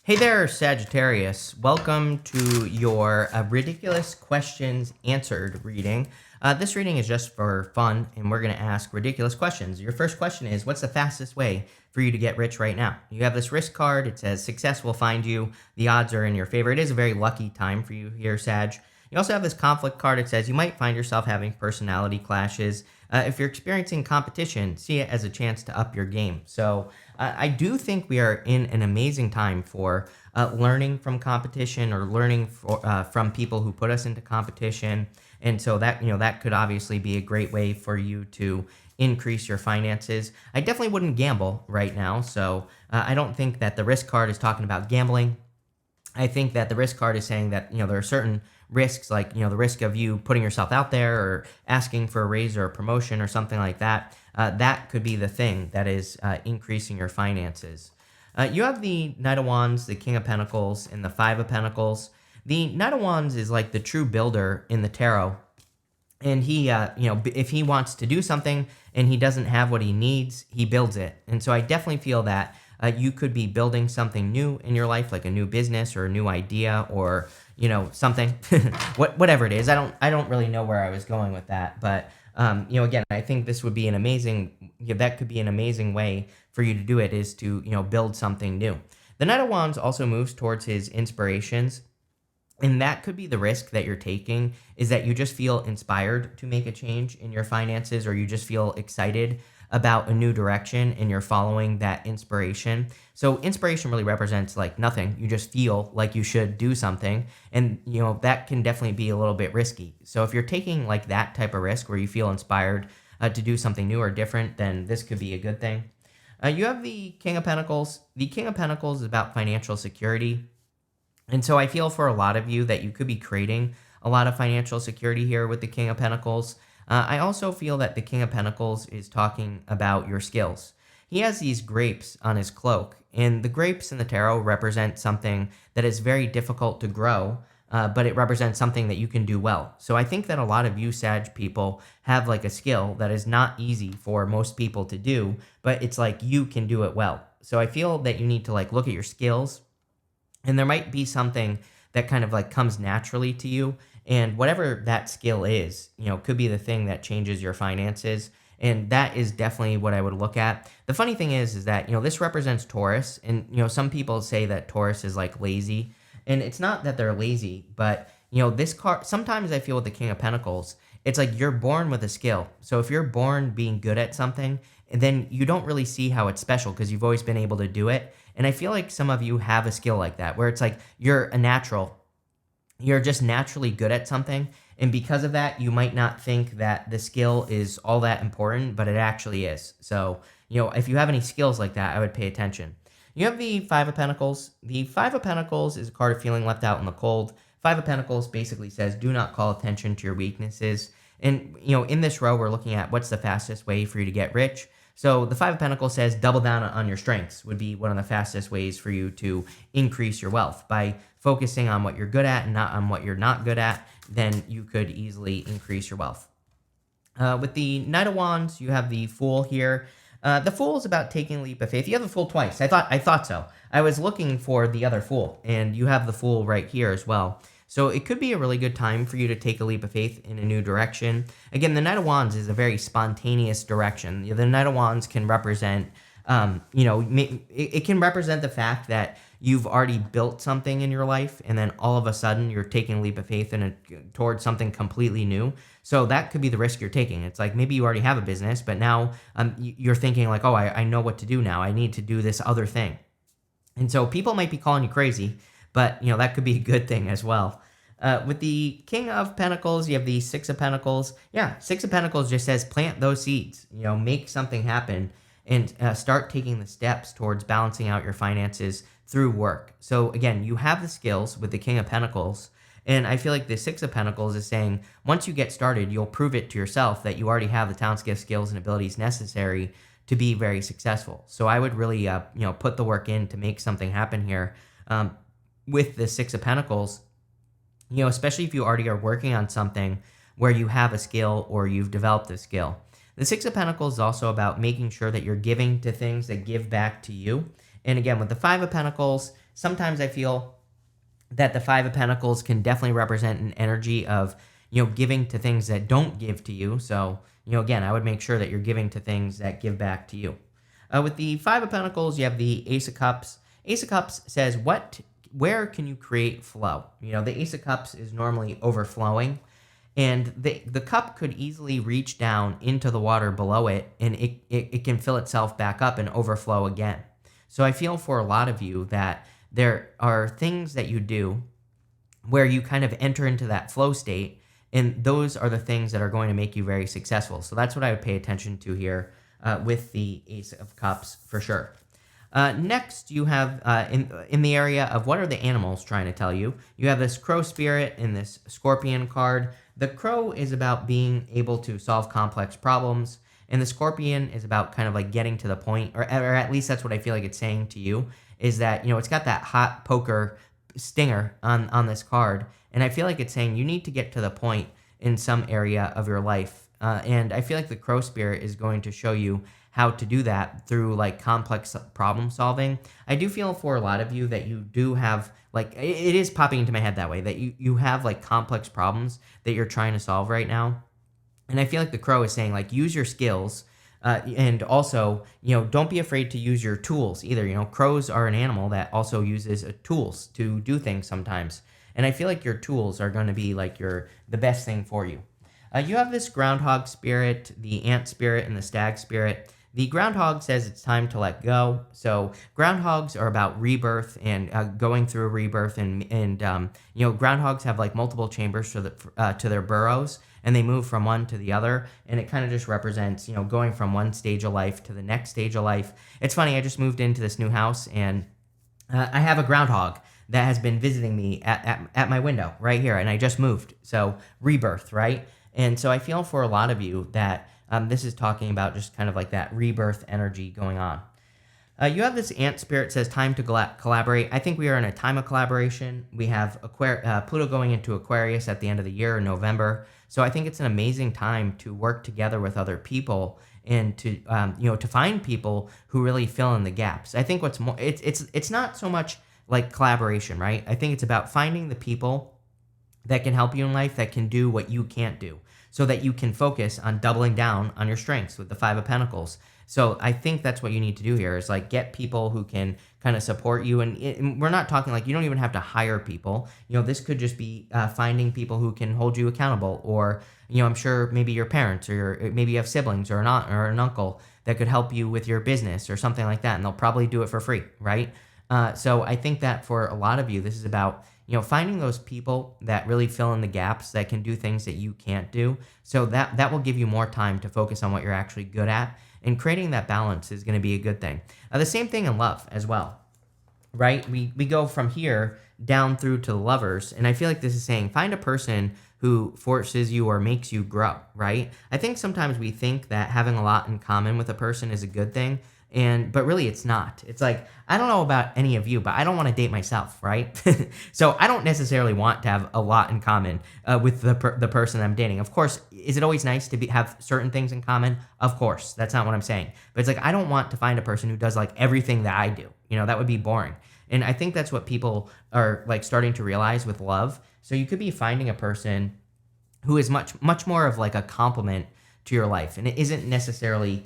Hey there, Sagittarius. Welcome to your Ridiculous Questions Answered reading. This reading is just for fun, and we're going to ask ridiculous questions. Your first question is, what's the fastest way for you to get rich right now? You have this risk card. It says success will find you. The odds are in your favor. It is a very lucky time for you here, Sag. You also have this conflict card. It says you might find yourself having personality clashes. If you're experiencing competition, see it as a chance to up your game. So I do think we are in an amazing time for learning from competition or learning from people who put us into competition. And so that could obviously be a great way for you to increase your finances. I definitely wouldn't gamble right now. So I don't think that the risk card is talking about gambling. I think that the risk card is saying that, there are certain risks, like, the risk of you putting yourself out there or asking for a raise or a promotion or something like that. That could be the thing that is increasing your finances. You have the Knight of Wands, the King of Pentacles, and the Five of Pentacles. The Knight of Wands is like the true builder in the tarot. And he, if he wants to do something and he doesn't have what he needs, he builds it. And so I definitely feel that you could be building something new in your life, like a new business or a new idea or, something, whatever it is. I don't really know where I was going with that. But, again, I think this would be that could be an amazing way for you to do it, is to, build something new. The Knight of Wands also moves towards his inspirations. And that could be the risk that you're taking, is that you just feel inspired to make a change in your finances, or you just feel excited about a new direction and you're following that inspiration. So inspiration really represents like nothing. You just feel like you should do something. And, that can definitely be a little bit risky. So if you're taking like that type of risk where you feel inspired to do something new or different, then this could be a good thing. You have the King of Pentacles. The King of Pentacles is about financial security. And so I feel for a lot of you that you could be creating a lot of financial security here with the King of Pentacles. I also feel that the King of Pentacles is talking about your skills. He has these grapes on his cloak, and the grapes in the tarot represent something that is very difficult to grow, but it represents something that you can do well. So I think that a lot of you Sag people have like a skill that is not easy for most people to do, but it's like you can do it well. So I feel that you need to like look at your skills, and there might be something that kind of like comes naturally to you. And whatever that skill is, could be the thing that changes your finances. And that is definitely what I would look at. The funny thing is that, this represents Taurus. And, some people say that Taurus is like lazy. And it's not that they're lazy, but, this card, sometimes I feel with the King of Pentacles, it's like you're born with a skill. So if you're born being good at something, then you don't really see how it's special because you've always been able to do it. And I feel like some of you have a skill like that, where it's like you're a natural. You're just naturally good at something. And because of that, you might not think that the skill is all that important, but it actually is. So, if you have any skills like that, I would pay attention. You have the Five of Pentacles. The Five of Pentacles is a card of feeling left out in the cold. Five of Pentacles basically says, do not call attention to your weaknesses. And, in this row, we're looking at what's the fastest way for you to get rich. So the Five of Pentacles says double down on your strengths would be one of the fastest ways for you to increase your wealth. By focusing on what you're good at and not on what you're not good at, then you could easily increase your wealth. With the Knight of Wands, you have the Fool here. The Fool is about taking a leap of faith. You have the Fool twice. I thought so. I was looking for the other Fool, and you have the Fool right here as well. So it could be a really good time for you to take a leap of faith in a new direction. Again, the Knight of Wands is a very spontaneous direction. The Knight of Wands can represent, it can represent the fact that you've already built something in your life, and then all of a sudden you're taking a leap of faith towards something completely new. So that could be the risk you're taking. It's like maybe you already have a business, but now you're thinking like, oh, I know what to do now. I need to do this other thing. And so people might be calling you crazy, but, that could be a good thing as well. With the King of Pentacles, you have the Six of Pentacles. Yeah, Six of Pentacles just says plant those seeds, make something happen and start taking the steps towards balancing out your finances through work. So again, you have the skills with the King of Pentacles. And I feel like the Six of Pentacles is saying once you get started, you'll prove it to yourself that you already have the talents, gifts, skills, and abilities necessary to be very successful. So I would really, put the work in to make something happen here. With the Six of Pentacles, especially if you already are working on something where you have a skill or you've developed a skill. The Six of Pentacles is also about making sure that you're giving to things that give back to you. And again, with the Five of Pentacles, sometimes I feel that the Five of Pentacles can definitely represent an energy of, giving to things that don't give to you. So, again, I would make sure that you're giving to things that give back to you. With the Five of Pentacles, you have the Ace of Cups. Ace of Cups says, where can you create flow? The Ace of Cups is normally overflowing, and the cup could easily reach down into the water below it, and it can fill itself back up and overflow again. So I feel for a lot of you that there are things that you do where you kind of enter into that flow state, and those are the things that are going to make you very successful. So that's what I would pay attention to here with the Ace of Cups for sure. Next, you have in the area of what are the animals trying to tell you. You have this Crow Spirit and this Scorpion card. The Crow is about being able to solve complex problems, and the Scorpion is about kind of like getting to the point, or at least that's what I feel like it's saying to you, is that, it's got that hot poker stinger on this card, and I feel like it's saying you need to get to the point in some area of your life, and I feel like the Crow Spirit is going to show you how to do that through like complex problem solving. I do feel for a lot of you that you do have, like, it is popping into my head that way, that you have like complex problems that you're trying to solve right now. And I feel like the Crow is saying, like, use your skills, and also, don't be afraid to use your tools either. Crows are an animal that also uses tools to do things sometimes. And I feel like your tools are going to be like the best thing for you. You have this Groundhog Spirit, the Ant Spirit, and the Stag Spirit. The Groundhog says it's time to let go. So groundhogs are about rebirth and going through a rebirth, and groundhogs have like multiple chambers to their burrows, and they move from one to the other, and it kind of just represents going from one stage of life to the next stage of life. It's funny, I just moved into this new house, and I have a groundhog that has been visiting me at my window right here, and I just moved. So rebirth, right? And so I feel for a lot of you that this is talking about just kind of like that rebirth energy going on. You have this Ant Spirit says time to collaborate. I think we are in a time of collaboration. We have Pluto going into Aquarius at the end of the year in November. So I think it's an amazing time to work together with other people and to to find people who really fill in the gaps. I think what's more, it's not so much like collaboration, right? I think it's about finding the people that can help you in life, that can do what you can't do, so that you can focus on doubling down on your strengths with the Five of Pentacles. So I think that's what you need to do here, is like get people who can kind of support you. And we're not talking like you don't even have to hire people. This could just be finding people who can hold you accountable, or, I'm sure maybe your parents, or maybe you have siblings or an aunt or an uncle that could help you with your business or something like that. And they'll probably do it for free, right? So I think that for a lot of you, this is about finding those people that really fill in the gaps, that can do things that you can't do. So that will give you more time to focus on what you're actually good at. And creating that balance is going to be a good thing. The same thing in love as well, right? We go from here down through to the Lovers. And I feel like this is saying find a person who forces you or makes you grow, right? I think sometimes we think that having a lot in common with a person is a good thing. But really it's not. It's like, I don't know about any of you, but I don't want to date myself, right? So I don't necessarily want to have a lot in common with the person I'm dating. Of course, is it always nice to have certain things in common? Of course, that's not what I'm saying. But it's like, I don't want to find a person who does like everything that I do. That would be boring. And I think that's what people are like starting to realize with love. So you could be finding a person who is much more of like a complement to your life, and it isn't necessarily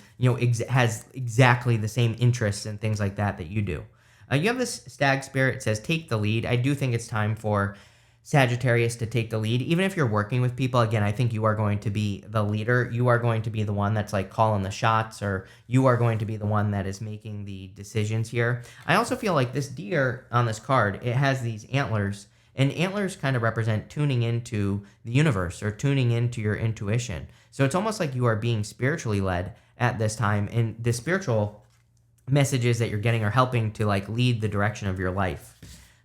has exactly the same interests and things like that you do. You have this Stag Spirit. It says take the lead. I do think it's time for Sagittarius to take the lead. Even if you're working with people, again, I think you are going to be the leader. You are going to be the one that's like calling the shots, or you are going to be the one that is making the decisions here. I also feel like this deer on this card, it has these antlers, and antlers kind of represent tuning into the universe or tuning into your intuition. So it's almost like you are being spiritually led at this time, and the spiritual messages that you're getting are helping to like lead the direction of your life.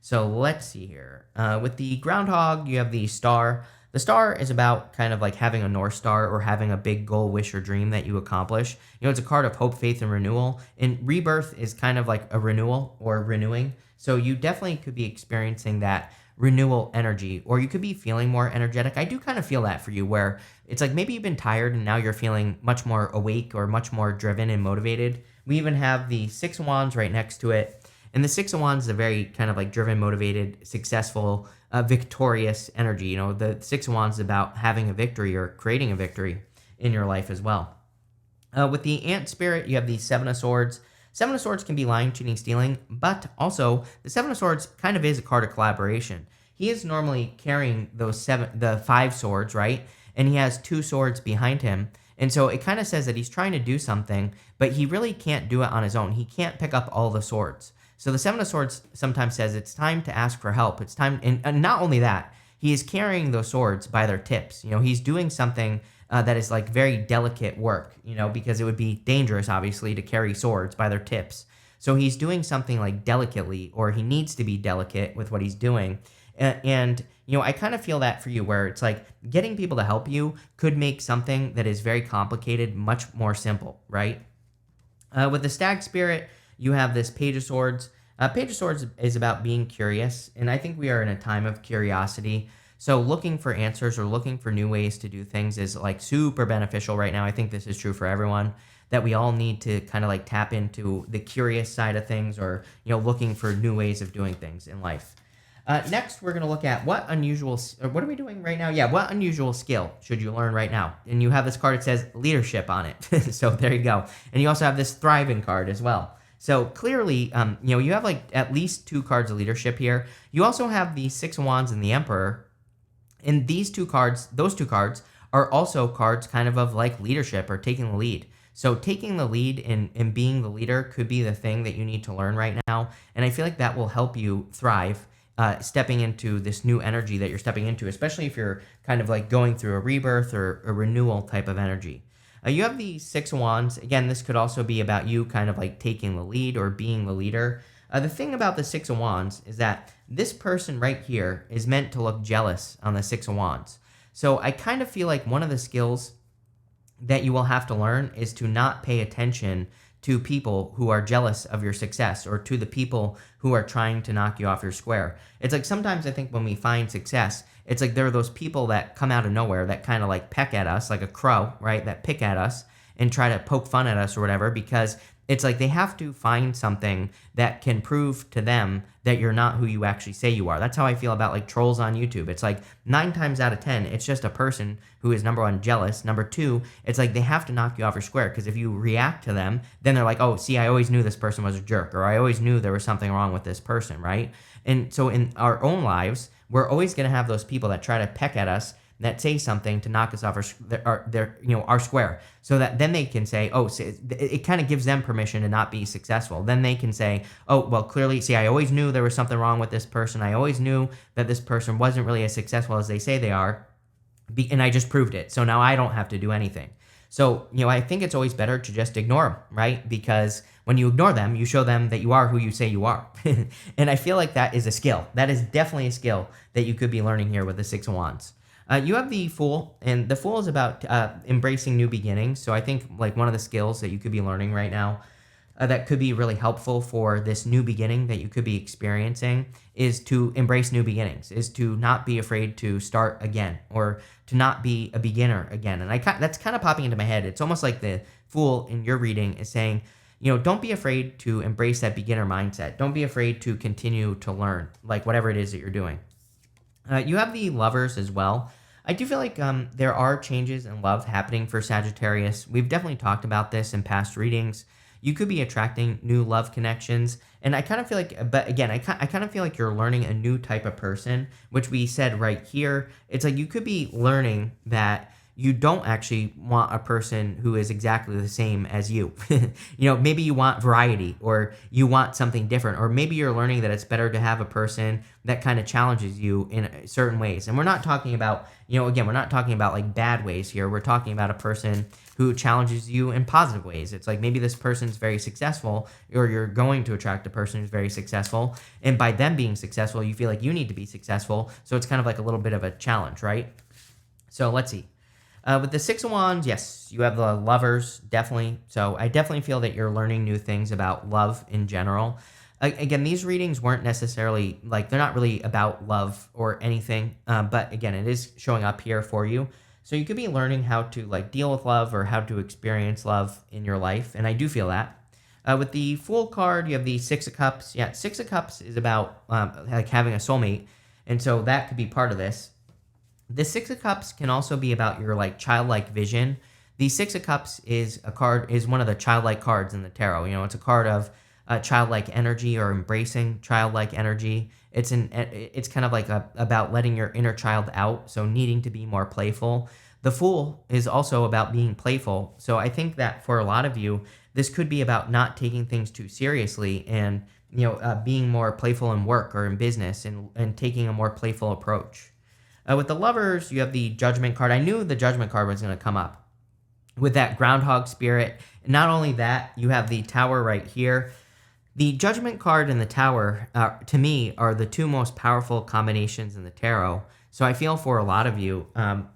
So let's see here. With the Groundhog, you have the Star. The Star is about kind of like having a North Star or having a big goal, wish, or dream that you accomplish. It's a card of hope, faith, and renewal. And rebirth is kind of like a renewal or renewing. So you definitely could be experiencing that renewal energy, or you could be feeling more energetic. I do kind of feel that for you, where it's like maybe you've been tired and now you're feeling much more awake or much more driven and motivated. We even have the Six of Wands right next to it. And the Six of Wands is a very kind of like driven, motivated, successful, victorious energy. You know, the Six of Wands is about having a victory or creating a victory in your life as well. With the Ant Spirit, you have the Seven of Swords. Seven of Swords can be lying, cheating, stealing, but also the Seven of Swords kind of is a card of collaboration. He is normally carrying the five swords, right? And he has two swords behind him. And so it kind of says that he's trying to do something, but he really can't do it on his own. He can't pick up all the swords. So the Seven of Swords sometimes says it's time to ask for help. It's time, and not only that, he is carrying those swords by their tips. You know, he's doing something that is like very delicate work, you know, because it would be dangerous, obviously, to carry swords by their tips. So he's doing something like delicately, or he needs to be delicate with what he's doing. And you know, I kind of feel that for you, where it's like getting people to help you could make something that is very complicated much more simple, right? With the Stag Spirit, you have this Page of Swords. Page of Swords is about being curious, and I think we are in a time of curiosity. So looking for answers or looking for new ways to do things is like super beneficial right now. I think this is true for everyone, that we all need to kind of like tap into the curious side of things, or, you know, looking for new ways of doing things in life. Next, we're going to look at what are we doing right now? Yeah, what unusual skill should you learn right now? And you have this card that says leadership on it. So there you go. And you also have this thriving card as well. So clearly, you know, you have like at least two cards of leadership here. You also have the Six of Wands and the Emperor. And those two cards are also cards kind of like leadership or taking the lead. So taking the lead and being the leader could be the thing that you need to learn right now. And I feel like that will help you thrive, stepping into this new energy that you're stepping into, especially if you're kind of like going through a rebirth or a renewal type of energy. You have the Six of Wands. Again, this could also be about you kind of like taking the lead or being the leader. The thing about the Six of Wands is that this person right here is meant to look jealous on the Six of Wands. So I kind of feel like one of the skills that you will have to learn is to not pay attention to people who are jealous of your success, or to the people who are trying to knock you off your square. It's like sometimes I think when we find success, it's like there are those people that come out of nowhere that kind of like peck at us like a crow, right? That pick at us and try to poke fun at us or whatever, because it's like they have to find something that can prove to them that you're not who you actually say you are. That's how I feel about like trolls on YouTube. It's like 9 times out of 10, it's just a person who is, number one, jealous. Number two, it's like they have to knock you off your square, because if you react to them, then they're like, oh, see, I always knew this person was a jerk, or I always knew there was something wrong with this person, right? And so in our own lives, we're always going to have those people that try to peck at us, that say something to knock us off our square, so that then they can say, oh, so it kind of gives them permission to not be successful. Then they can say, oh, well, clearly, see, I always knew there was something wrong with this person. I always knew that this person wasn't really as successful as they say they are, and I just proved it. So now I don't have to do anything. So, you know, I think it's always better to just ignore them, right? Because when you ignore them, you show them that you are who you say you are. And I feel like that is a skill. That is definitely a skill that you could be learning here with the Six of Wands. You have the Fool, and the Fool is about embracing new beginnings. So I think like one of the skills that you could be learning right now that could be really helpful for this new beginning that you could be experiencing is to embrace new beginnings, is to not be afraid to start again, or to not be a beginner again. And that's kind of popping into my head. It's almost like the Fool in your reading is saying, you know, don't be afraid to embrace that beginner mindset. Don't be afraid to continue to learn, like whatever it is that you're doing. You have the Lovers as well. I do feel like there are changes in love happening for Sagittarius. We've definitely talked about this in past readings. You could be attracting new love connections. And I kind of feel like, but again, I kind of feel like you're learning a new type of person, which we said right here. It's like you could be learning that you don't actually want a person who is exactly the same as you. You know, maybe you want variety, or you want something different, or maybe you're learning that it's better to have a person that kind of challenges you in certain ways. And we're not talking about, you know, again, we're not talking about like bad ways here. We're talking about a person who challenges you in positive ways. It's like maybe this person's very successful, or you're going to attract a person who's very successful. And by them being successful, you feel like you need to be successful. So it's kind of like a little bit of a challenge, right? So let's see. With the Six of Wands, yes, you have the Lovers, definitely. So I definitely feel that you're learning new things about love in general. Again, these readings weren't necessarily, like, they're not really about love or anything. But again, it is showing up here for you. So you could be learning how to, like, deal with love, or how to experience love in your life. And I do feel that. With the Fool card, you have the Six of Cups. Yeah, Six of Cups is about like having a soulmate, and so that could be part of this. The Six of Cups can also be about your like childlike vision. The Six of Cups is one of the childlike cards in the tarot. It's a card of childlike energy or embracing childlike energy. It's kind of like about letting your inner child out, so needing to be more playful. The Fool is also about being playful. So I think that for a lot of you, this could be about not taking things too seriously and being more playful in work or in business and taking a more playful approach. With the Lovers, you have the Judgment card. I knew the Judgment card was going to come up with that groundhog spirit. Not only that, you have the Tower right here. The Judgment card and the Tower, to me, are the two most powerful combinations in the tarot. So I feel for a lot of you,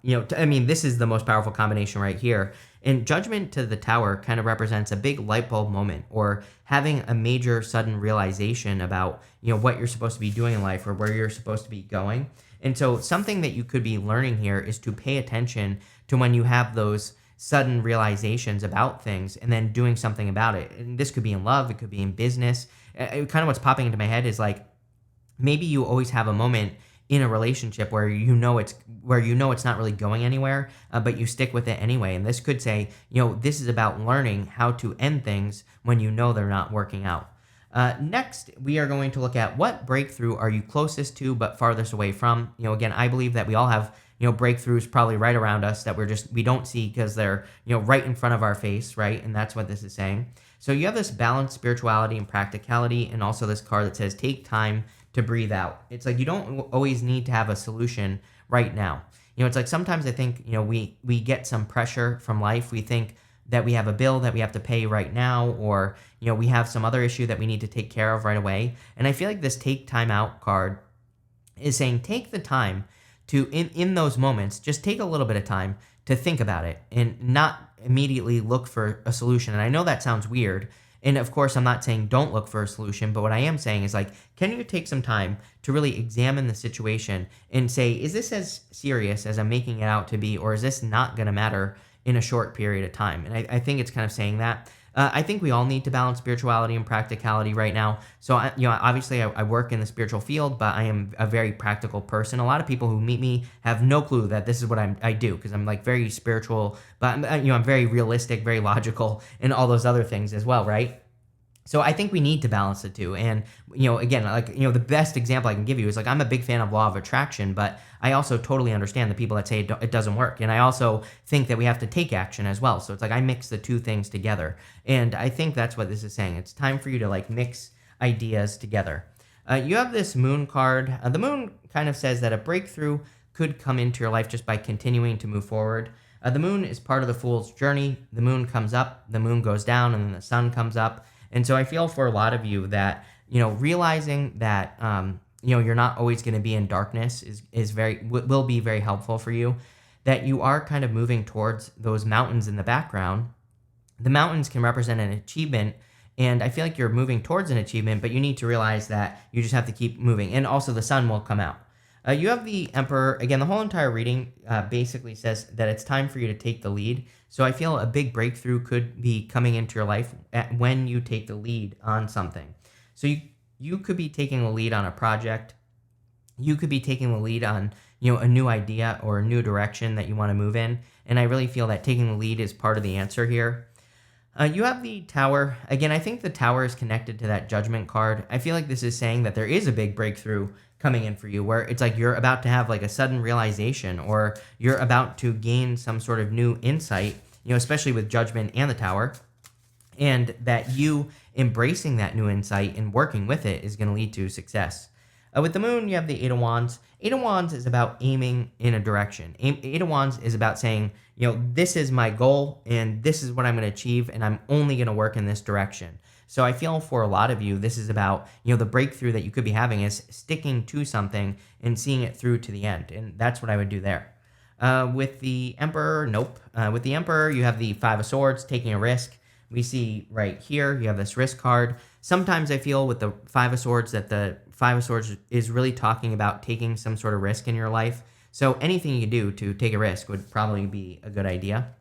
this is the most powerful combination right here. And Judgment to the Tower kind of represents a big light bulb moment or having a major sudden realization about, what you're supposed to be doing in life or where you're supposed to be going. And so something that you could be learning here is to pay attention to when you have those sudden realizations about things and then doing something about it. And this could be in love, it could be in business. Kind of what's popping into my head is like maybe you always have a moment in a relationship where it's not really going anywhere, but you stick with it anyway. And this could say, this is about learning how to end things when they're not working out. Next, we are going to look at what breakthrough are you closest to but farthest away from. Again, I believe that we all have breakthroughs probably right around us that we don't see because they're right in front of our face, right? And that's what this is saying. So you have this balanced spirituality and practicality, and also this card that says take time to breathe out. It's like you don't always need to have a solution right now. It's like sometimes I think we get some pressure from life. We think that we have a bill that we have to pay right now, or we have some other issue that we need to take care of right away. And I feel like this take time out card is saying take the time to in those moments, just take a little bit of time to think about it and not immediately look for a solution. And I know that sounds weird, and of course I'm not saying don't look for a solution, but what I am saying is like, can you take some time to really examine the situation and say, is this as serious as I'm making it out to be, or is this not going to matter in a short period of time? And I think it's kind of saying that. I think we all need to balance spirituality and practicality right now. So, obviously I work in the spiritual field, but I am a very practical person. A lot of people who meet me have no clue that this is what I do, because I'm like very spiritual, but I'm very realistic, very logical, and all those other things as well, right? So I think we need to balance the two. And, again, the best example I can give you is like, I'm a big fan of law of attraction, but I also totally understand the people that say it doesn't work. And I also think that we have to take action as well. So it's like I mix the two things together. And I think that's what this is saying. It's time for you to like mix ideas together. You have this Moon card. The Moon kind of says that a breakthrough could come into your life just by continuing to move forward. The Moon is part of the Fool's journey. The Moon comes up, the Moon goes down, and then the Sun comes up. And so I feel for a lot of you that, realizing that, you're not always going to be in darkness will be very helpful for you, that you are kind of moving towards those mountains in the background. The mountains can represent an achievement, and I feel like you're moving towards an achievement, but you need to realize that you just have to keep moving. And also the sun will come out. You have the Emperor. Again, the whole entire reading basically says that it's time for you to take the lead. So I feel a big breakthrough could be coming into your life when you take the lead on something. So you could be taking the lead on a project. You could be taking the lead on a new idea or a new direction that you want to move in. And I really feel that taking the lead is part of the answer here. You have the Tower. Again, I think the Tower is connected to that Judgment card. I feel like this is saying that there is a big breakthrough coming in for you, where it's like you're about to have like a sudden realization, or you're about to gain some sort of new insight, especially with Judgment and the Tower, and that you embracing that new insight and working with it is going to lead to success. With the Moon, you have the Eight of Wands. Eight of Wands is about aiming in a direction. Eight of Wands is about saying, this is my goal and this is what I'm going to achieve, and I'm only going to work in this direction. So I feel for a lot of you, this is about, the breakthrough that you could be having is sticking to something and seeing it through to the end. And that's what I would do there. With the Emperor, nope. With the Emperor, you have the Five of Swords, taking a risk. We see right here, you have this risk card. Sometimes I feel with the Five of Swords that the Five of Swords is really talking about taking some sort of risk in your life. So anything you do to take a risk would probably be a good idea.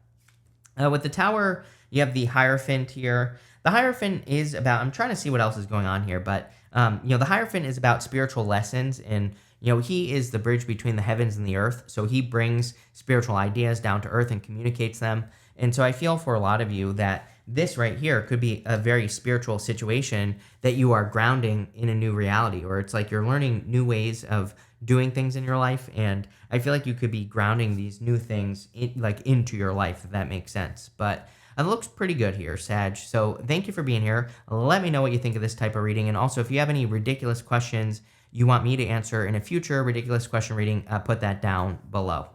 With the Tower, you have the Hierophant here. The Hierophant is about, I'm trying to see what else is going on here, but, the Hierophant is about spiritual lessons. And, he is the bridge between the heavens and the earth. So he brings spiritual ideas down to earth and communicates them. And so I feel for a lot of you that this right here could be a very spiritual situation that you are grounding in a new reality, or it's like you're learning new ways of doing things in your life. And I feel like you could be grounding these new things into your life, if that makes sense. But it looks pretty good here, Sag. So thank you for being here. Let me know what you think of this type of reading. And also, if you have any ridiculous questions you want me to answer in a future ridiculous question reading, put that down below.